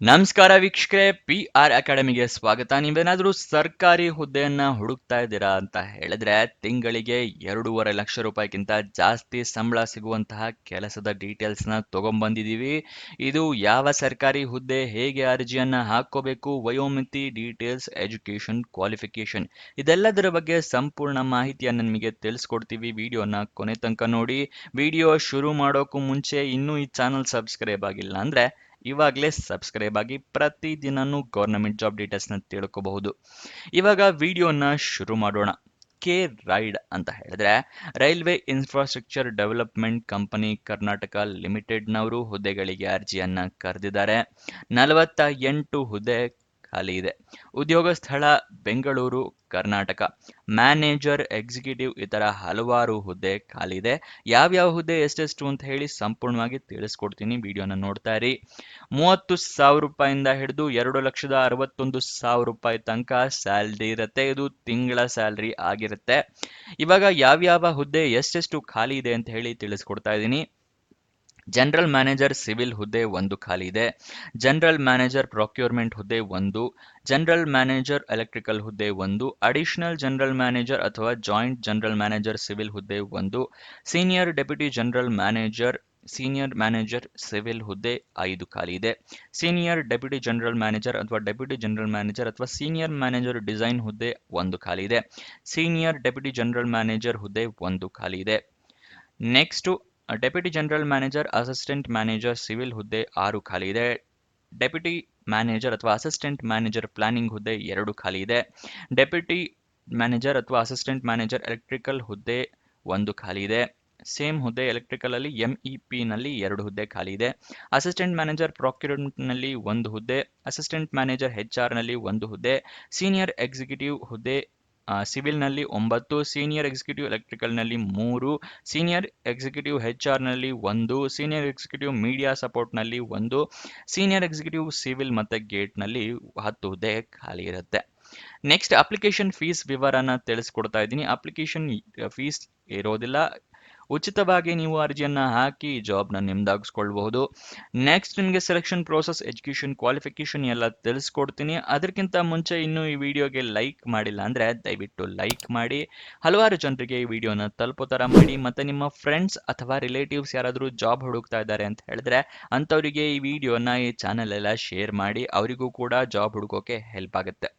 ನಮಸ್ಕಾರ ವೀಕ್ಷಕರೇ, P R ಅಕಾಡೆಮಿಗೆ ಸ್ವಾಗತ. ನೀವೇನಾದ್ರೂ ಸರ್ಕಾರಿ ಹುದ್ದೆಯನ್ನ ಹುಡುಕ್ತಾ ಇದ್ದೀರಾ ಅಂತ ಹೇಳಿದ್ರೆ ತಿಂಗಳಿಗೆ 2.5 ಲಕ್ಷ ರೂಪಾಯಿಗಿಂತ ಜಾಸ್ತಿ ಸಂಬಳ ಸಿಗುವಂತಹ ಕೆಲಸದ ಡೀಟೇಲ್ಸ್ ನ ತಗೊಂಡ್ಬಂದಿದೀವಿ. ಇದು ಯಾವ ಸರ್ಕಾರಿ ಹುದ್ದೆ, ಹೇಗೆ ಅರ್ಜಿಯನ್ನ ಹಾಕೋಬೇಕು, ವಯೋಮಿತಿ, ಡೀಟೇಲ್ಸ್, ಎಜುಕೇಶನ್, ಕ್ವಾಲಿಫಿಕೇಶನ್ ಇದೆಲ್ಲದರ ಬಗ್ಗೆ ಸಂಪೂರ್ಣ ಮಾಹಿತಿಯನ್ನ ನಿಮಗೆ ತಿಳಿಸ್ಕೊಡ್ತೀವಿ. ವಿಡಿಯೋನ ಕೊನೆ ತನಕ ನೋಡಿ. ವಿಡಿಯೋ ಶುರು ಮಾಡೋಕ್ಕೂ ಮುಂಚೆ ಇನ್ನೂ ಈ ಚಾನಲ್ ಸಬ್ಸ್ಕ್ರೈಬ್ ಆಗಿಲ್ಲ ಅಂದ್ರೆ ಇವಾಗಲೇ ಸಬ್ಸ್ಕ್ರೈಬ್ ಆಗಿ ಪ್ರತಿದಿನನೂ ಗೌರ್ನಮೆಂಟ್ ಜಾಬ್ ಡೀಟೇಲ್ಸ್ ನ ತಿಳ್ಕೋಬಹುದು. ಇವಾಗ ವಿಡಿಯೋನ ಶುರು ಮಾಡೋಣ. ಕೆ ರೈಡ್ ಅಂತ ಹೇಳಿದ್ರೆ railway infrastructure development company Karnataka ಲಿಮಿಟೆಡ್ನವರು ಹುದ್ದೆಗಳಿಗೆ ಅರ್ಜಿಯನ್ನ ಕರೆದಿದ್ದಾರೆ. 48 ಹುದ್ದೆ ಖಾಲಿ ಇದೆ. ಉದ್ಯೋಗ ಸ್ಥಳ ಬೆಂಗಳೂರು, ಕರ್ನಾಟಕ. ಮ್ಯಾನೇಜರ್, ಎಕ್ಸಿಕ್ಯೂಟಿವ್ ಈ ತರ ಹಲವಾರು ಹುದ್ದೆ ಖಾಲಿ ಇದೆ. ಯಾವ್ಯಾವ ಹುದ್ದೆ ಎಷ್ಟೆಷ್ಟು ಅಂತ ಹೇಳಿ ಸಂಪೂರ್ಣವಾಗಿ ತಿಳಿಸ್ಕೊಡ್ತೀನಿ. ವಿಡಿಯೋನ ನೋಡ್ತಾ ಇರಿ. 30,000 ರೂಪಾಯಿಂದ ಹಿಡಿದು 2,61,000 ರೂಪಾಯಿ ತನಕ ಸ್ಯಾಲ್ರಿ ಇರುತ್ತೆ. ಇದು ತಿಂಗಳ ಸ್ಯಾಲ್ರಿ ಆಗಿರುತ್ತೆ. ಇವಾಗ ಯಾವ್ಯಾವ ಹುದ್ದೆ ಎಷ್ಟೆಷ್ಟು ಖಾಲಿ ಇದೆ ಅಂತ ಹೇಳಿ ತಿಳಿಸ್ಕೊಡ್ತಾ ಇದ್ದೀನಿ. ಜನರಲ್ ಮ್ಯಾನೇಜರ್ ಸಿವಿಲ್ ಹುದ್ದೆ 1 ಖಾಲಿ ಇದೆ. ಜನರಲ್ ಮ್ಯಾನೇಜರ್ ಪ್ರೊಕ್ಯೂರ್ಮೆಂಟ್ ಹುದ್ದೆ 1, ಜನರಲ್ ಮ್ಯಾನೇಜರ್ ಎಲೆಕ್ಟ್ರಿಕಲ್ ಹುದ್ದೆ 1, ಅಡಿಷನಲ್ ಜನರಲ್ ಮ್ಯಾನೇಜರ್ ಅಥವಾ ಜಾಯಿಂಟ್ ಜನರಲ್ ಮ್ಯಾನೇಜರ್ ಸಿವಿಲ್ ಹುದ್ದೆ 1, senior deputy senior manager civil ಹುದ್ದೆ 5 ಖಾಲಿ ಇದೆ. ಸೀನಿಯರ್ ಡೆಪ್ಯೂಟಿ ಜನರಲ್ ಮ್ಯಾನೇಜರ್ ಅಥವಾ ಡೆಪ್ಯೂಟಿ ಜನರಲ್ ಮ್ಯಾನೇಜರ್ ಅಥವಾ ಸೀನಿಯರ್ ಮ್ಯಾನೇಜರ್ ಡಿಸೈನ್ ಹುದ್ದೆ 1 ಖಾಲಿ ಇದೆ. ಸೀನಿಯರ್ ಡೆಪ್ಯೂಟಿ ಜನರಲ್ ಮ್ಯಾನೇಜರ್ ಹುದ್ದೆ 1 ಖಾಲಿ ಇದೆ. Next deputy general manager assistant manager civil ಹುದ್ದೆ 6 ಖಾಲಿ ಇದೆ. ಡೆಪ್ಯೂಟಿ ಮ್ಯಾನೇಜರ್ ಅಥವಾ ಅಸಿಸ್ಟೆಂಟ್ ಮ್ಯಾನೇಜರ್ ಪ್ಲಾನಿಂಗ್ ಹುದ್ದೆ 2 ಖಾಲಿ ಇದೆ. ಡೆಪ್ಯೂಟಿ ಮ್ಯಾನೇಜರ್ ಅಥವಾ ಅಸಿಸ್ಟೆಂಟ್ ಮ್ಯಾನೇಜರ್ ಎಲೆಕ್ಟ್ರಿಕಲ್ ಹುದ್ದೆ 1 ಖಾಲಿ ಇದೆ. ಸೇಮ್ ಹುದ್ದೆ ಎಲೆಕ್ಟ್ರಿಕಲ್ ಅಲ್ಲಿ ಎಂಇಪಿ ನಲ್ಲಿ 2 ಹುದ್ದೆ ಖಾಲಿ ಇದೆ. ಅಸಿಸ್ಟೆಂಟ್ ಮ್ಯಾನೇಜರ್ ಪ್ರೊಕ್ಯೂರ್ಮೆಂಟ್ ನಲ್ಲಿ 1 ಹುದ್ದೆ. ಅಸಿಸ್ಟೆಂಟ್ ಮ್ಯಾನೇಜರ್ ಹೆಚ್ಆರ್ ನಲ್ಲಿ 1 ಹುದ್ದೆ. ಸೀನಿಯರ್ ಎಕ್ಸಿಕ್ಯೂಟಿವ್ ಹುದ್ದೆ ಸಿವಿಲ್ ನಲ್ಲಿ 9, ಸೀನಿಯರ್ ಎಕ್ಸಿಕ್ಯೂಟಿವ್ ಎಲೆಕ್ಟ್ರಿಕಲ್ ನಲ್ಲಿ 3, ಸೀನಿಯರ್ ಎಕ್ಸಿಕ್ಯೂಟಿವ್ ಹೆಚ್ಆರ್ ನಲ್ಲಿ 1, ಸೀನಿಯರ್ ಎಕ್ಸಿಕ್ಯೂಟಿವ್ ಮೀಡಿಯಾ ಸಪೋರ್ಟ್ ನಲ್ಲಿ 1, ಸೀನಿಯರ್ ಎಕ್ಸಿಕ್ಯೂಟಿವ್ ಸಿವಿಲ್ ಮತ್ತೆ ಗೇಟ್ ನಲ್ಲಿ 10 ಹುದ್ದೆ ಖಾಲಿ ಇರುತ್ತೆ. ನೆಕ್ಸ್ಟ್ ಅಪ್ಲಿಕೇಶನ್ ಫೀಸ್ ವಿವರನ ತಿಳಿಸ್ಕೊಡ್ತಾ ಇದ್ದೀನಿ. ಅಪ್ಲಿಕೇಶನ್ ಫೀಸ್ ಇರೋದಿಲ್ಲ. ಉಚಿತವಾಗಿ ನೀವು ಅರ್ಜಿಯನ್ನ ಹಾಕಿ ಜಾಬ್ನ ನಿಮ್ದಾಗಿಸ್ಕೊಳ್ಬಹುದು. ನೆಕ್ಸ್ಟ್ ನಿಮಗೆ ಸೆಲೆಕ್ಷನ್ ಪ್ರೋಸೆಸ್, ಎಜುಕೇಶನ್, ಕ್ವಾಲಿಫಿಕೇಶನ್ ಎಲ್ಲ ತಿಳಿಸ್ಕೊಡ್ತೀನಿ. ಅದಕ್ಕಿಂತ ಮುಂಚೆ ಇನ್ನೂ ಈ ವಿಡಿಯೋಗೆ ಲೈಕ್ ಮಾಡಿಲ್ಲ ಅಂದ್ರೆ ದಯವಿಟ್ಟು ಲೈಕ್ ಮಾಡಿ. ಹಲವಾರು ಜನರಿಗೆ ಈ ವಿಡಿಯೋನ ತಲುಪೋ ತರ ಮಾಡಿ. ಮತ್ತೆ ನಿಮ್ಮ ಫ್ರೆಂಡ್ಸ್ ಅಥವಾ ರಿಲೇಟಿವ್ಸ್ ಯಾರಾದರೂ ಜಾಬ್ ಹುಡುಕ್ತಾ ಇದ್ದಾರೆ ಅಂತ ಹೇಳಿದ್ರೆ ಅಂಥವರಿಗೆ ಈ ವಿಡಿಯೋನ, ಈ ಚಾನೆಲ್ ಎಲ್ಲ ಶೇರ್ ಮಾಡಿ. ಅವರಿಗೂ ಕೂಡ ಜಾಬ್ ಹುಡುಕೋಕೆ ಹೆಲ್ಪ್ ಆಗುತ್ತೆ.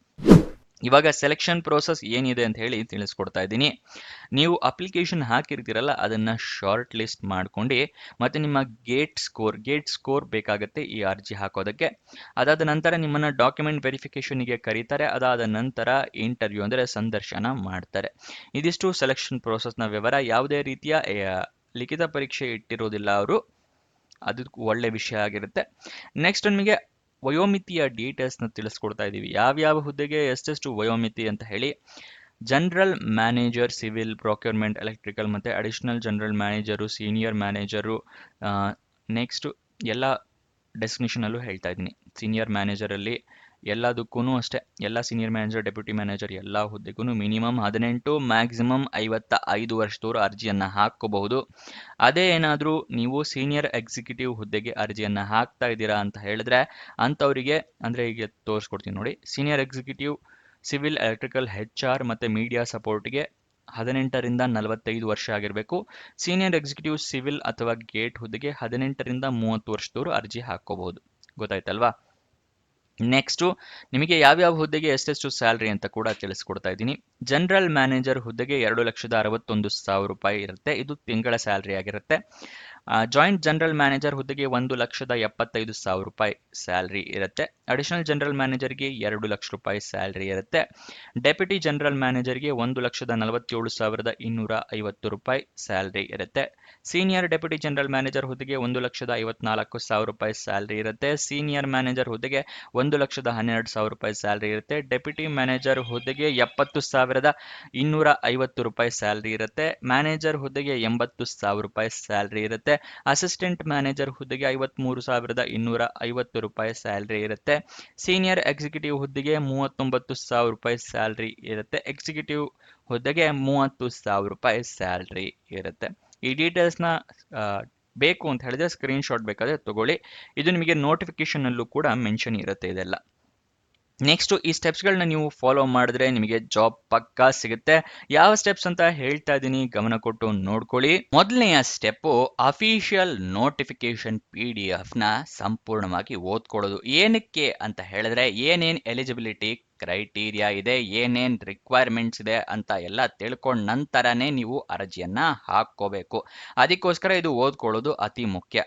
ಇವಾಗ ಸೆಲೆಕ್ಷನ್ ಪ್ರೋಸೆಸ್ ಏನಿದೆ ಅಂತ ಹೇಳಿ ತಿಳಿಸ್ಕೊಡ್ತಾ ಇದ್ದೀನಿ. ನೀವು ಅಪ್ಲಿಕೇಶನ್ ಹಾಕಿರ್ತೀರಲ್ಲ ಅದನ್ನ ಶಾರ್ಟ್ ಲಿಸ್ಟ್ ಮಾಡ್ಕೊಂಡು ಮತ್ತೆ ನಿಮ್ಮ ಗೇಟ್ ಸ್ಕೋರ್ ಬೇಕಾಗುತ್ತೆ ಈ ಅರ್ಜಿ ಹಾಕೋದಕ್ಕೆ. ಅದಾದ ನಂತರ ನಿಮ್ಮನ್ನ ಡಾಕ್ಯುಮೆಂಟ್ ವೆರಿಫಿಕೇಶನ್ಗೆ ಕರೀತಾರೆ. ಅದಾದ ನಂತರ ಇಂಟರ್ವ್ಯೂ ಅಂದ್ರೆ ಸಂದರ್ಶನ ಮಾಡ್ತಾರೆ. ಇದಿಷ್ಟು ಸೆಲೆಕ್ಷನ್ ಪ್ರೋಸೆಸ್ನ ವಿವರ. ಯಾವುದೇ ರೀತಿಯ ಲಿಖಿತ ಪರೀಕ್ಷೆ ಇಟ್ಟಿರೋದಿಲ್ಲ ಅವರು. ಅದು ಒಳ್ಳೆ ವಿಷಯ ಆಗಿರುತ್ತೆ. ನೆಕ್ಸ್ಟ್ ನಿಮಗೆ ವಯೋಮಿತಿಯ ಡೀಟೇಲ್ಸ್ನ ತಿಳಿಸ್ಕೊಡ್ತಾ ಇದ್ದೀವಿ. ಯಾವ್ಯಾವ ಹುದ್ದೆಗೆ ಎಷ್ಟೆಷ್ಟು ವಯೋಮಿತಿ ಅಂತ ಹೇಳಿ. General manager civil, procurement, electrical ಮತ್ತೆ additional general manager, senior manager. Next ಎಲ್ಲ ಡೆಸ್ಟಿನೇಷನ್ ಅಲ್ಲೂ ಹೇಳ್ತಾ ಇದ್ದೀನಿ. ಸೀನಿಯರ್ ಮ್ಯಾನೇಜರಲ್ಲಿ ಎಲ್ಲದಕ್ಕೂ ಅಷ್ಟೇ, ಎಲ್ಲ ಸೀನಿಯರ್ ಮ್ಯಾನೇಜರ್, ಡೆಪ್ಯೂಟಿ ಮ್ಯಾನೇಜರ್ ಎಲ್ಲ ಹುದ್ದೆಗೂ ಮಿನಿಮಮ್ 18, ಮ್ಯಾಕ್ಸಿಮಮ್ 55 ವರ್ಷದವರು ಅರ್ಜಿಯನ್ನ ಹಾಕೋಬಹುದು. ಅದೇ ಏನಾದರೂ ನೀವು ಸೀನಿಯರ್ ಎಕ್ಸಿಕ್ಯೂಟಿವ್ ಹುದ್ದೆಗೆ ಅರ್ಜಿಯನ್ನ ಹಾಕ್ತಾ ಇದ್ದೀರಾ ಅಂತ ಹೇಳಿದ್ರೆ ಅಂಥವರಿಗೆ ಅಂದ್ರೆ ಈಗ ತೋರಿಸ್ಕೊಡ್ತೀನಿ ನೋಡಿ. Senior executive civil, electrical, HR ಮತ್ತೆ ಮೀಡಿಯಾ ಸಪೋರ್ಟ್ಗೆ 18ರಿಂದ 45 ವರ್ಷ ಆಗಿರಬೇಕು. ಸೀನಿಯರ್ ಎಕ್ಸಿಕ್ಯೂಟಿವ್ ಸಿವಿಲ್ ಅಥವಾ ಗೇಟ್ ಹುದ್ದೆಗೆ 18ರಿಂದ 30 ವರ್ಷದವರು ಅರ್ಜಿ ಹಾಕೋಬಹುದು. ಗೊತ್ತಾಯ್ತಲ್ವಾ? ನೆಕ್ಸ್ಟು ನಿಮಗೆ ಯಾವ್ಯಾವ ಹುದ್ದೆಗೆ ಎಷ್ಟೆಷ್ಟು ಸ್ಯಾಲ್ರಿ ಅಂತ ಕೂಡ ತಿಳಿಸ್ಕೊಡ್ತಾ ಇದ್ದೀನಿ. ಜನರಲ್ ಮ್ಯಾನೇಜರ್ ಹುದ್ದೆಗೆ 2,61,000 ರೂಪಾಯಿ ಇರುತ್ತೆ. ಇದು ತಿಂಗಳ ಸ್ಯಾಲ್ರಿ ಆಗಿರುತ್ತೆ. ಜಾಯಿಂಟ್ ಜನರಲ್ ಮ್ಯಾನೇಜರ್ ಹುದ್ದೆಗೆ 1,75,000 ರೂಪಾಯಿ ಸ್ಯಾಲ್ರಿ ಇರುತ್ತೆ. ಅಡಿಷನಲ್ ಜನರಲ್ ಮ್ಯಾನೇಜರ್ಗೆ 2 ಲಕ್ಷ ರೂಪಾಯಿ ಸ್ಯಾಲ್ರಿ ಇರುತ್ತೆ. ಡೆಪ್ಯೂಟಿ ಜನರಲ್ ಮ್ಯಾನೇಜರ್ಗೆ 1,47,250 ರೂಪಾಯಿ ಸ್ಯಾಲ್ರಿ ಇರುತ್ತೆ. ಸೀನಿಯರ್ ಡೆಪ್ಯೂಟಿ ಜನರಲ್ ಮ್ಯಾನೇಜರ್ ಹುದ್ದೆಗೆ 1,54,000 ರೂಪಾಯಿ ಸ್ಯಾಲ್ರಿ ಇರುತ್ತೆ. ಸೀನಿಯರ್ ಮ್ಯಾನೇಜರ್ ಹುದ್ದೆಗೆ 1,12,000 ರೂಪಾಯಿ ಸ್ಯಾಲ್ರಿ ಇರುತ್ತೆ. ಡೆಪ್ಯೂಟಿ ಮ್ಯಾನೇಜರ್ ಹುದ್ದೆಗೆ 70,250 ರೂಪಾಯಿ ಸ್ಯಾಲ್ರಿ ಇರುತ್ತೆ. ಮ್ಯಾನೇಜರ್ ಹುದ್ದೆಗೆ 80,000 ರೂಪಾಯಿ ಸ್ಯಾಲ್ರಿ ಇರುತ್ತೆ. ಅಸಿಸ್ಟೆಂಟ್ ಮ್ಯಾನೇಜರ್ ಹುದ್ದೆಗೆ 53,250 ರೂಪಾಯಿ ಸ್ಯಾಲ್ರಿ ಇರುತ್ತೆ. ಸೀನಿಯರ್ ಎಕ್ಸಿಕ್ಯೂಟಿವ್ ಹುದ್ದೆಗೆ 39,000 ರೂಪಾಯಿ ಸ್ಯಾಲ್ರಿ ಇರುತ್ತೆ. ಎಕ್ಸಿಕ್ಯೂಟಿವ್ ಹುದ್ದೆಗೆ 30,000 ರೂಪಾಯಿ ಸ್ಯಾಲ್ರಿ ಇರುತ್ತೆ. ಈ ಡೀಟೇಲ್ಸ್ನ ಬೇಕು ಅಂತ ಹೇಳಿದ್ರೆ ಸ್ಕ್ರೀನ್ ಶಾಟ್ ಬೇಕಾದ್ರೆ ತಗೊಳ್ಳಿ. ಇದು ನಿಮಗೆ ನೋಟಿಫಿಕೇಶನ್ ಅಲ್ಲೂ ಕೂಡ ಮೆನ್ಷನ್ ಇರುತ್ತೆ ಇದೆಲ್ಲ. ನೆಕ್ಸ್ಟ್ ಈ ಸ್ಟೆಪ್ಸ್ಗಳನ್ನ ನೀವು ಫಾಲೋ ಮಾಡಿದ್ರೆ ನಿಮಗೆ ಜಾಬ್ ಪಕ್ಕಾ ಸಿಗುತ್ತೆ. ಯಾವ ಸ್ಟೆಪ್ಸ್ ಅಂತ ಹೇಳ್ತಾ ಇದ್ದೀನಿ, ಗಮನ ಕೊಟ್ಟು ನೋಡ್ಕೊಳ್ಳಿ. ಮೊದಲನೆಯ ಸ್ಟೆಪ್ ಅಫಿಷಿಯಲ್ ನೋಟಿಫಿಕೇಶನ್ PDF ನ ಸಂಪೂರ್ಣವಾಗಿ ಓದ್ಕೊಳ್ಳೋದು. ಏನಕ್ಕೆ ಅಂತ ಹೇಳಿದ್ರೆ ಏನೇನ್ ಎಲಿಜಿಬಿಲಿಟಿ ಕ್ರೈಟೀರಿಯಾ ಇದೆ, ಏನೇನ್ ರಿಕ್ವೈರ್ಮೆಂಟ್ಸ್ ಇದೆ ಅಂತ ಎಲ್ಲ ತಿಳ್ಕೊಂಡ ನಂತರನೇ ನೀವು ಅರ್ಜಿಯನ್ನ ಹಾಕೋಬೇಕು. ಅದಕ್ಕೋಸ್ಕರ ಇದು ಓದ್ಕೊಳ್ಳೋದು ಅತಿ ಮುಖ್ಯ.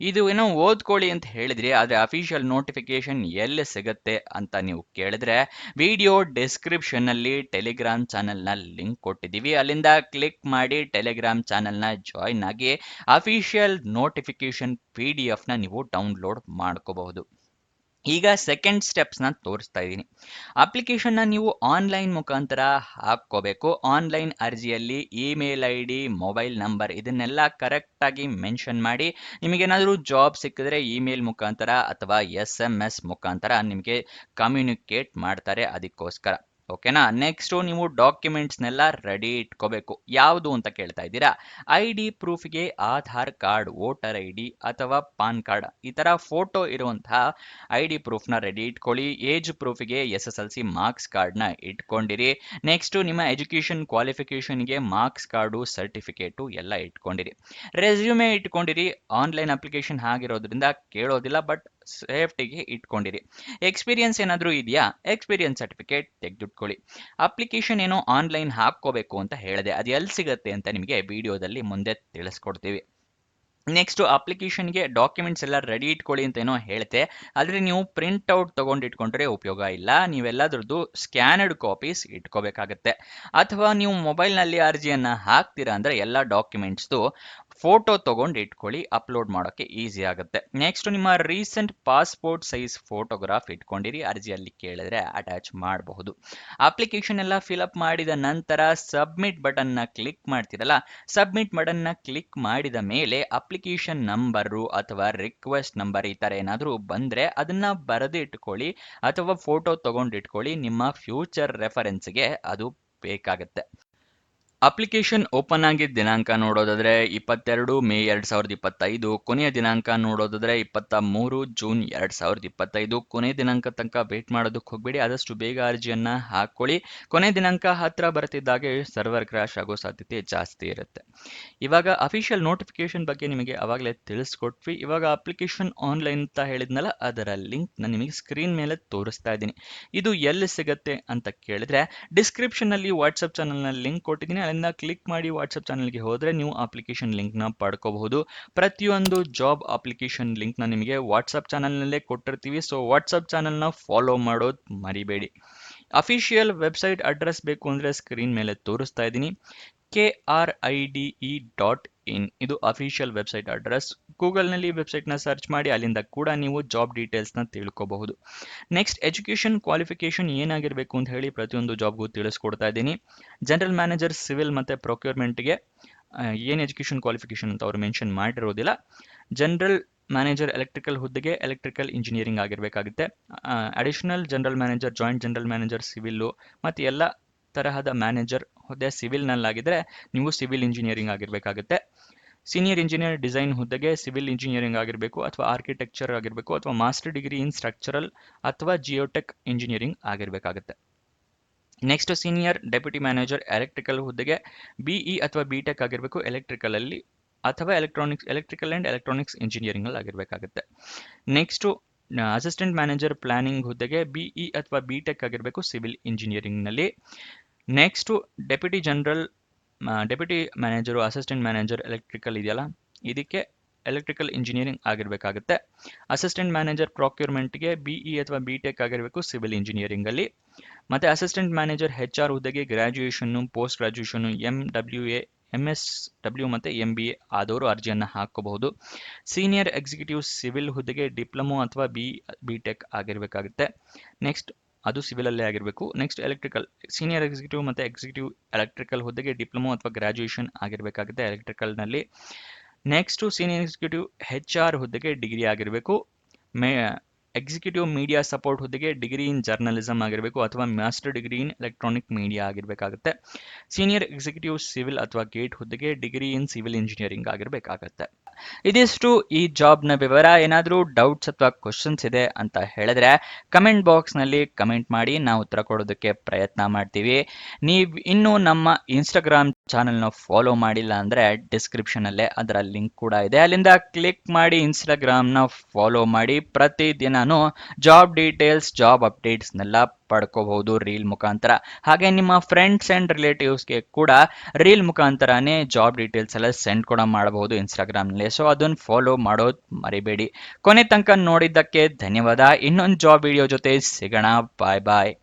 ಇದು ಏನೋ ಓದ್ಕೊಳ್ಳಿ ಅಂತ ಹೇಳಿದ್ರಿ, ಆದ್ರೆ ಅಫಿಷಿಯಲ್ ನೋಟಿಫಿಕೇಶನ್ ಎಲ್ಲಿ ಸಿಗುತ್ತೆ ಅಂತ ನೀವು ಕೇಳಿದ್ರೆ ವಿಡಿಯೋ ಡಿಸ್ಕ್ರಿಪ್ಷನ್ ಅಲ್ಲಿ ಟೆಲಿಗ್ರಾಮ್ ಚಾನೆಲ್ ನ ಲಿಂಕ್ ಕೊಟ್ಟಿದ್ದೀವಿ, ಅಲ್ಲಿಂದ ಕ್ಲಿಕ್ ಮಾಡಿ ಟೆಲಿಗ್ರಾಮ್ ಚಾನೆಲ್ ನ ಜಾಯಿನ್ ಆಗಿ ಅಫಿಷಿಯಲ್ ನೋಟಿಫಿಕೇಶನ್ PDF ನ ನೀವು ಡೌನ್ಲೋಡ್ ಮಾಡ್ಕೋಬಹುದು. ಈಗ ಸೆಕೆಂಡ್ ಸ್ಟೆಪ್ಸ್ ನ ತೋರಿಸ್ತಾ ಇದ್ದೀನಿ. ಅಪ್ಲಿಕೇಶನ್ ನ ನೀವು ಆನ್ಲೈನ್ ಮುಖಾಂತರ ಹಾಕೋಬೇಕು. ಆನ್ಲೈನ್ ಅರ್ಜಿಯಲ್ಲಿ ಇಮೇಲ್ ID, ಮೊಬೈಲ್ ನಂಬರ್ ಇದನ್ನೆಲ್ಲ ಕರೆಕ್ಟ್ ಆಗಿ ಮೆನ್ಷನ್ ಮಾಡಿ. ನಿಮಗೇನಾದರೂ ಜಾಬ್ ಸಿಕ್ಕಿದ್ರೆ ಇಮೇಲ್ ಮುಖಾಂತರ ಅಥವಾ SMS ಮುಖಾಂತರ ನಿಮಗೆ ಕಮ್ಯುನಿಕೇಟ್ ಮಾಡ್ತಾರೆ, ಅದಕ್ಕೋಸ್ಕರ. ಓಕೆನಾ. ನೆಕ್ಸ್ಟ್ ನೀವು ಡಾಕ್ಯುಮೆಂಟ್ಸ್ನೆಲ್ಲ ರೆಡಿ ಇಟ್ಕೋಬೇಕು. ಯಾವುದು ಅಂತ ಕೇಳ್ತಾ ಇದ್ದೀರಾ? ID ಪ್ರೂಫ್ಗೆ ಆಧಾರ್ ಕಾರ್ಡ್, ವೋಟರ್ ID ಅಥವಾ ಪಾನ್ ಕಾರ್ಡ್ ಈ ತರ ಫೋಟೋ ಇರುವಂತಹ ID ಪ್ರೂಫ್ನ ರೆಡಿ ಇಟ್ಕೊಳ್ಳಿ. ಏಜ್ ಪ್ರೂಫ್ಗೆ SSLC ಮಾರ್ಕ್ಸ್ ಕಾರ್ಡ್ನ ಇಟ್ಕೊಂಡಿರಿ. ನೆಕ್ಸ್ಟ್ ನಿಮ್ಮ ಎಜುಕೇಶನ್ ಕ್ವಾಲಿಫಿಕೇಶನ್ಗೆ ಮಾರ್ಕ್ಸ್ ಕಾರ್ಡು, ಸರ್ಟಿಫಿಕೇಟು ಎಲ್ಲ ಇಟ್ಕೊಂಡಿರಿ. ರೆಸ್ಯೂಮೆ ಇಟ್ಕೊಂಡಿರಿ. ಆನ್ಲೈನ್ ಅಪ್ಲಿಕೇಶನ್ ಆಗಿರೋದ್ರಿಂದ ಕೇಳೋದಿಲ್ಲ, ಬಟ್ ಸೇಫ್ಟಿಗೆ ಇಟ್ಕೊಂಡಿರಿ. ಎಕ್ಸ್ಪೀರಿಯನ್ಸ್ ಏನಾದರೂ ಇದೆಯಾ? ಎಕ್ಸ್ಪೀರಿಯನ್ಸ್ ಸರ್ಟಿಫಿಕೇಟ್ ತೆಗೆದಿಟ್ಕೊಳ್ಳಿ. ಅಪ್ಲಿಕೇಶನ್ ಏನೋ ಆನ್ಲೈನ್ ಹಾಕೋಬೇಕು ಅಂತ ಹೇಳಿದೆ, ಅದು ಎಲ್ಲಿ ಸಿಗುತ್ತೆ ಅಂತ ನಿಮಗೆ ವಿಡಿಯೋದಲ್ಲಿ ಮುಂದೆ ತಿಳಿಸ್ಕೊಡ್ತೀವಿ. ನೆಕ್ಸ್ಟ್ ಅಪ್ಲಿಕೇಶನ್ಗೆ ಡಾಕ್ಯುಮೆಂಟ್ಸ್ ಎಲ್ಲ ರೆಡಿ ಇಟ್ಕೊಳ್ಳಿ ಅಂತ ಏನೋ ಹೇಳ್ತೆ, ಆದರೆ ನೀವು ಪ್ರಿಂಟ್ ಔಟ್ ತಗೊಂಡು ಇಟ್ಕೊಂಡ್ರೆ ಉಪಯೋಗ ಇಲ್ಲ. ನೀವೆಲ್ಲದ್ರದ್ದು ಸ್ಕ್ಯಾನರ್ಡ್ ಕಾಪೀಸ್ ಇಟ್ಕೋಬೇಕಾಗತ್ತೆ. ಅಥವಾ ನೀವು ಮೊಬೈಲ್ನಲ್ಲಿ ಅರ್ಜಿಯನ್ನು ಹಾಕ್ತೀರಾ ಅಂದರೆ ಎಲ್ಲ ಡಾಕ್ಯುಮೆಂಟ್ಸ್ದು ಫೋಟೋ ತಗೊಂಡು ಇಟ್ಕೊಳ್ಳಿ, ಅಪ್ಲೋಡ್ ಮಾಡೋಕ್ಕೆ ಈಸಿ ಆಗುತ್ತೆ. ನೆಕ್ಸ್ಟ್ ನಿಮ್ಮ ರೀಸೆಂಟ್ ಪಾಸ್ಪೋರ್ಟ್ ಸೈಜ್ ಫೋಟೋಗ್ರಾಫ್ ಇಟ್ಕೊಂಡಿರಿ, ಅರ್ಜಿಯಲ್ಲಿ ಕೇಳಿದ್ರೆ ಅಟ್ಯಾಚ್ ಮಾಡಬಹುದು. ಅಪ್ಲಿಕೇಶನ್ ಎಲ್ಲ ಫಿಲಪ್ ಮಾಡಿದ ನಂತರ ಸಬ್ಮಿಟ್ ಬಟನ್ನ ಕ್ಲಿಕ್ ಮಾಡ್ತೀರಲ್ಲ, ಸಬ್ಮಿಟ್ ಬಟನ್ನ ಕ್ಲಿಕ್ ಮಾಡಿದ ಮೇಲೆ ಅಪ್ಲಿಕೇಶನ್ ನಂಬರು ಅಥವಾ ರಿಕ್ವೆಸ್ಟ್ ನಂಬರ್ ಈ ಥರ ಏನಾದರೂ ಬಂದರೆ ಅದನ್ನು ಬರೆದು ಇಟ್ಕೊಳ್ಳಿ ಅಥವಾ ಫೋಟೋ ತಗೊಂಡು ಇಟ್ಕೊಳ್ಳಿ. ನಿಮ್ಮ ಫ್ಯೂಚರ್ ರೆಫರೆನ್ಸ್ಗೆ ಅದು ಬೇಕಾಗುತ್ತೆ. ಅಪ್ಲಿಕೇಶನ್ ಓಪನ್ ಆಗಿದ್ದ ದಿನಾಂಕ ನೋಡೋದಾದ್ರೆ 22 ಮೇ 2025, ಕೊನೆಯ ದಿನಾಂಕ ನೋಡೋದಾದ್ರೆ 23 ಜೂನ್ 2025. ಕೊನೆಯ ದಿನಾಂಕ ತನಕ ವೇಟ್ ಮಾಡೋದಕ್ಕೆ ಹೋಗ್ಬೇಡಿ, ಆದಷ್ಟು ಬೇಗ ಅರ್ಜಿಯನ್ನ ಹಾಕೊಳ್ಳಿ. ಕೊನೆಯ ದಿನಾಂಕ ಹತ್ರ ಬರ್ತಿದ್ದಾಗೆ ಸರ್ವರ್ ಕ್ರ್ಯಾಶ್ ಆಗೋ ಸಾಧ್ಯತೆ ಜಾಸ್ತಿ ಇರುತ್ತೆ. ಇವಾಗ ಅಫಿಷಿಯಲ್ ನೋಟಿಫಿಕೇಶನ್ ಬಗ್ಗೆ ನಿಮಗೆ ಅವಾಗಲೇ ತಿಳಿಸ್ಕೊಟ್ವಿ. ಇವಾಗ ಅಪ್ಲಿಕೇಶನ್ ಆನ್ಲೈನ್ ಅಂತ ಹೇಳಿದ್ನಲ್ಲ, ಅದರ ಲಿಂಕ್ ನಾನು ನಿಮಗೆ ಸ್ಕ್ರೀನ್ ಮೇಲೆ ತೋರಿಸ್ತಾ ಇದ್ದೀನಿ. ಇದು ಎಲ್ಲಿ ಸಿಗುತ್ತೆ ಅಂತ ಕೇಳಿದ್ರೆ ಡಿಸ್ಕ್ರಿಪ್ಷನ್ ಅಲ್ಲಿ ವಾಟ್ಸ್ಆಪ್ ಚಾನಲ್ನ ಲಿಂಕ್ ಕೊಟ್ಟಿದ್ದೀನಿ, ಅಲ್ಲಿಂದ ಕ್ಲಿಕ್ ಮಾಡಿ ವಾಟ್ಸ್ಆಪ್ ಚಾನಲ್ಗೆ ಹೋದರೆ ನೀವು ಅಪ್ಲಿಕೇಶನ್ ಲಿಂಕ್ನ ಪಡ್ಕೋಬಹುದು. ಪ್ರತಿಯೊಂದು ಜಾಬ್ ಅಪ್ಲಿಕೇಶನ್ ಲಿಂಕ್ನ ನಿಮಗೆ ವಾಟ್ಸ್ಆಪ್ ಚಾನಲ್ನಲ್ಲೇ ಕೊಟ್ಟಿರ್ತೀವಿ. ಸೊ ವಾಟ್ಸ್ಆಪ್ ಚಾನಲ್ನ ಫಾಲೋ ಮಾಡೋದು ಮರಿಬೇಡಿ. ಅಫಿಷಿಯಲ್ ವೆಬ್ಸೈಟ್ ಅಡ್ರೆಸ್ ಬೇಕು ಅಂದರೆ ಸ್ಕ್ರೀನ್ ಮೇಲೆ ತೋರಿಸ್ತಾ ಇದ್ದೀನಿ. KRIDE.in ಇದು ಅಫಿಷಿಯಲ್ ವೆಬ್ಸೈಟ್ ಅಡ್ರೆಸ್. ಗೂಗಲ್ನಲ್ಲಿ ವೆಬ್ಸೈಟ್ನ ಸರ್ಚ್ ಮಾಡಿ, ಅಲ್ಲಿಂದ ಕೂಡ ನೀವು ಜಾಬ್ ಡೀಟೇಲ್ಸ್ನ ತಿಳ್ಕೋಬಹುದು. ನೆಕ್ಸ್ಟ್ ಎಜುಕೇಷನ್ ಕ್ವಾಲಿಫಿಕೇಶನ್ ಏನಾಗಿರಬೇಕು ಅಂತ ಹೇಳಿ ಪ್ರತಿಯೊಂದು ಜಾಬ್ಗೂ ತಿಳಿಸ್ಕೊಡ್ತಾ ಇದ್ದೀನಿ. ಜನರಲ್ ಮ್ಯಾನೇಜರ್ ಸಿವಿಲ್ ಮತ್ತು ಪ್ರೊಕ್ಯೂರ್ಮೆಂಟ್ಗೆ ಏನು ಎಜುಕೇಷನ್ ಕ್ವಾಲಿಫಿಕೇಶನ್ ಅಂತ ಅವರು ಮೆನ್ಷನ್ ಮಾಡಿರೋದಿಲ್ಲ. ಜನರಲ್ ಮ್ಯಾನೇಜರ್ ಎಲೆಕ್ಟ್ರಿಕಲ್ ಹುದ್ದೆಗೆ ಎಲೆಕ್ಟ್ರಿಕಲ್ ಇಂಜಿನಿಯರಿಂಗ್ ಆಗಿರಬೇಕಾಗುತ್ತೆ. Additional general manager, joint general manager civil ಮತ್ತು ಎಲ್ಲ ತರಹದ ಮ್ಯಾನೇಜರ್ ಹುದ್ದೆ ಸಿವಿಲ್ನಲ್ಲಾಗಿದ್ದರೆ ನೀವು ಸಿವಿಲ್ ಇಂಜಿನಿಯರಿಂಗ್ ಆಗಿರಬೇಕಾಗುತ್ತೆ. ಸೀನಿಯರ್ ಇಂಜಿನಿಯರ್ ಡಿಸೈನ್ ಹುದ್ದೆಗೆ ಸಿವಿಲ್ ಇಂಜಿನಿಯರಿಂಗ್ ಆಗಿರಬೇಕು ಅಥವಾ ಆರ್ಕಿಟೆಕ್ಚರ್ ಆಗಿರಬೇಕು ಅಥವಾ ಮಾಸ್ಟರ್ ಡಿಗ್ರಿ ಇನ್ ಸ್ಟ್ರಕ್ಚರಲ್ ಅಥವಾ ಜಿಯೋಟೆಕ್ ಇಂಜಿನಿಯರಿಂಗ್ ಆಗಿರಬೇಕಾಗುತ್ತೆ. Next senior deputy manager electrical ಹುದ್ದೆಗೆ BE ಅಥವಾ BTech ಆಗಿರಬೇಕು ಎಲೆಕ್ಟ್ರಿಕಲ್ ಅಲ್ಲಿ, ಅಥವಾ ಎಲೆಕ್ಟ್ರಿಕಲ್ ಆ್ಯಂಡ್ ಎಲೆಕ್ಟ್ರಾನಿಕ್ಸ್ ಇಂಜಿನಿಯರಿಂಗ್ ಅಲ್ಲಿ ಆಗಿರಬೇಕಾಗುತ್ತೆ. ನೆಕ್ಸ್ಟು ಅಸಿಸ್ಟೆಂಟ್ ಮ್ಯಾನೇಜರ್ ಪ್ಲಾನಿಂಗ್ ಹುದ್ದೆಗೆ BE ಅಥವಾ BTech ಆಗಿರಬೇಕು ಸಿವಿಲ್ ಇಂಜಿನಿಯರಿಂಗ್ನಲ್ಲಿ. Next deputy manager, assistant manager electrical ಇದೆಯಲ್ಲ, ಇದಕ್ಕೆ ಎಲೆಕ್ಟ್ರಿಕಲ್ ಇಂಜಿನಿಯರಿಂಗ್ ಆಗಿರಬೇಕಾಗುತ್ತೆ. ಅಸಿಸ್ಟೆಂಟ್ ಮ್ಯಾನೇಜರ್ ಪ್ರೊಕ್ಯೂರ್ಮೆಂಟ್ಗೆ BE ಅಥವಾ BTech ಆಗಿರಬೇಕು ಸಿವಿಲ್ ಇಂಜಿನಿಯರಿಂಗಲ್ಲಿ. ಮತ್ತು ಅಸಿಸ್ಟೆಂಟ್ ಮ್ಯಾನೇಜರ್ HR ಹುದ್ದೆಗೆ graduation, post graduation, MWA, MSW ಮತ್ತು MBA ಆದವರು ಅರ್ಜಿಯನ್ನು ಹಾಕಬಹುದು. ಸೀನಿಯರ್ ಎಕ್ಸಿಕ್ಯೂಟಿವ್ ಸಿವಿಲ್ ಹುದ್ದೆಗೆ ಡಿಪ್ಲೊಮೊ ಅಥವಾ BTech ಆಗಿರಬೇಕಾಗುತ್ತೆ. ನೆಕ್ಸ್ಟ್ ಅದು ಸಿವಿಲಲ್ಲೇ ಆಗಿರಬೇಕು. ನೆಕ್ಸ್ಟ್ ಎಲೆಕ್ಟ್ರಿಕಲ್ ಸೀನಿಯರ್ ಎಕ್ಸಿಕ್ಯೂಟಿವ್ ಮತ್ತು ಎಕ್ಸಿಕ್ಯೂಟಿವ್ ಎಲೆಕ್ಟ್ರಿಕಲ್ ಹುದ್ದೆಗೆ ಡಿಪ್ಲೊಮೊ ಅಥವಾ ಗ್ರ್ಯಾಜುಯೇಷನ್ ಆಗಿರಬೇಕಾಗುತ್ತೆ ಎಲೆಕ್ಟ್ರಿಕಲ್ನಲ್ಲಿ. ನೆಕ್ಸ್ಟು ಸೀನಿಯರ್ ಎಕ್ಸಿಕ್ಯೂಟಿವ್ HR ಹುದ್ದೆಗೆ ಡಿಗ್ರಿ ಆಗಿರಬೇಕು. ಎಕ್ಸಿಕ್ಯೂಟಿವ್ ಮೀಡಿಯಾ ಸಪೋರ್ಟ್ ಹುದ್ದೆಗೆ ಡಿಗ್ರಿ ಇನ್ ಜರ್ನಲಿಸಮ್ ಆಗಿರಬೇಕು ಅಥವಾ master degree in electronic media ಆಗಿರಬೇಕಾಗುತ್ತೆ. ಸೀನಿಯರ್ ಎಕ್ಸಿಕ್ಯೂಟಿವ್ ಸಿವಿಲ್ ಅಥವಾ ಗೇಟ್ ಹುದ್ದೆಗೆ ಡಿಗ್ರಿ ಇನ್ ಸಿವಿಲ್ ಇಂಜಿನಿಯರಿಂಗ್ ಆಗಿರಬೇಕಾಗುತ್ತೆ. ಇದಿಷ್ಟು ಈ ಜಾಬ್ನ ವಿವರ. ಏನಾದರೂ ಡೌಟ್ಸ್ ಅಥವಾ ಕ್ವಶನ್ಸ್ ಇದೆ ಅಂತ ಹೇಳಿದ್ರೆ ಕಮೆಂಟ್ ಬಾಕ್ಸ್ನಲ್ಲಿ ಕಮೆಂಟ್ ಮಾಡಿ, ನಾವು ಉತ್ತರ ಕೊಡೋದಕ್ಕೆ ಪ್ರಯತ್ನ ಮಾಡ್ತೀವಿ. ನೀವು ಇನ್ನೂ ನಮ್ಮ ಇನ್ಸ್ಟಾಗ್ರಾಮ್ ಚಾನಲ್ನ ಫಾಲೋ ಮಾಡಿಲ್ಲ ಅಂದರೆ ಡಿಸ್ಕ್ರಿಪ್ಷನಲ್ಲೇ ಅದರ ಲಿಂಕ್ ಕೂಡ ಇದೆ, ಅಲ್ಲಿಂದ ಕ್ಲಿಕ್ ಮಾಡಿ ಇನ್ಸ್ಟಾಗ್ರಾಮ್ನ ಫಾಲೋ ಮಾಡಿ. ಪ್ರತಿದಿನನೂ ಜಾಬ್ ಡೀಟೇಲ್ಸ್, ಜಾಬ್ ಅಪ್ಡೇಟ್ಸ್ನೆಲ್ಲ ಪಡ್ಕೋಬಹುದು ರೀಲ್ ಮುಖಾಂತರ. ಹಾಗೆ ನಿಮ್ಮ ಫ್ರೆಂಡ್ಸ್ ಆ್ಯಂಡ್ ರಿಲೇಟಿವ್ಸ್ಗೆ ಕೂಡ ರೀಲ್ ಮುಖಾಂತರನೇ ಜಾಬ್ ಡೀಟೇಲ್ಸ್ ಎಲ್ಲ ಸೆಂಡ್ ಕೂಡ ಮಾಡಬಹುದು ಇನ್ಸ್ಟಾಗ್ರಾಮ್ನಲ್ಲಿ. ಸೊ ಅದನ್ನು ಫಾಲೋ ಮಾಡೋದು ಮರಿಬೇಡಿ. ಕೊನೆ ತನಕ ನೋಡಿದ್ದಕ್ಕೆ ಧನ್ಯವಾದ. ಇನ್ನೊಂದು ಜಾಬ್ ವಿಡಿಯೋ ಜೊತೆ ಸಿಗೋಣ. ಬಾಯ್ ಬಾಯ್.